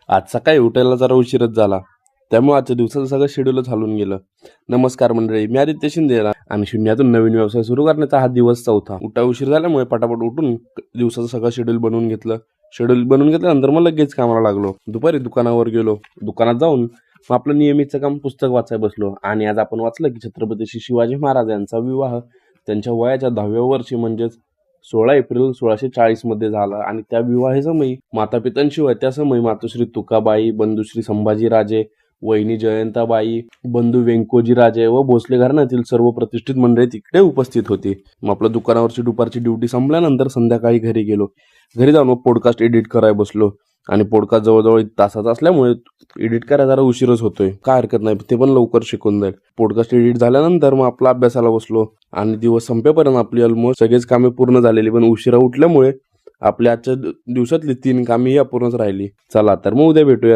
आज सकाळी उठायला जरा उशीरच झाला, त्यामुळे आजच्या दिवसाचं सगळं शेड्यूलच हलून गेलं. नमस्कार मंडळी, मी आदित्य शिंदे आणि शून्यातून नवीन व्यवसाय सुरू करण्याचा हा दिवस चौथा. उठा उशीर झाल्यामुळे पटापट उठून दिवसाचं सगळं शेड्यूल बनवून घेतलं. शेड्यूल बनवून घेतल्यानंतर मग लगेच कामाला लागलो. दुपारी दुकानावर गेलो. दुकानात जाऊन मग आपलं नियमितचं काम पुस्तक वाचायला बसलो. आणि आज आपण वाचलं की छत्रपती श्री शिवाजी महाराज यांचा विवाह त्यांच्या वयाच्या 10व्या वर्षी म्हणजेच 16 एप्रिल 1640 मध्ये झाला. आणि त्या विवाहासमयी माता पितांशिवाय त्या समयी मातोश्री तुकाबाई, बंधुश्री संभाजीराजे, वहिनी जयंताबाई, बंधू व्यंकोजी राजे व भोसले घराण्यातील सर्व प्रतिष्ठित मंडळी तिकडे उपस्थित होती. मग आपल्या दुकानावरची दुपारची ड्युटी संपल्यानंतर संध्याकाळी घरी गेलो. घरी जाऊन मग पॉडकास्ट एडिट करायला बसलो. आणि पॉडकास्ट जवळजवळ 1 तासाचा असल्यामुळे एडिट करायला जरा उशीरच होतोय. काय हरकत नाही, ते पण लवकर शिकून जाईल. पॉडकास्ट एडिट झाल्यानंतर मग आपला अभ्यासाला बसलो. आणि दिवस संपेपर्यंत आपली ऑलमोस्ट सगळेच कामे पूर्ण झालेली, पण उशिरा उठल्यामुळे आपल्या आजच्या दिवसातली 3 कामे ही अपूर्णच राहिली. चला तर मग उद्या भेटूयात.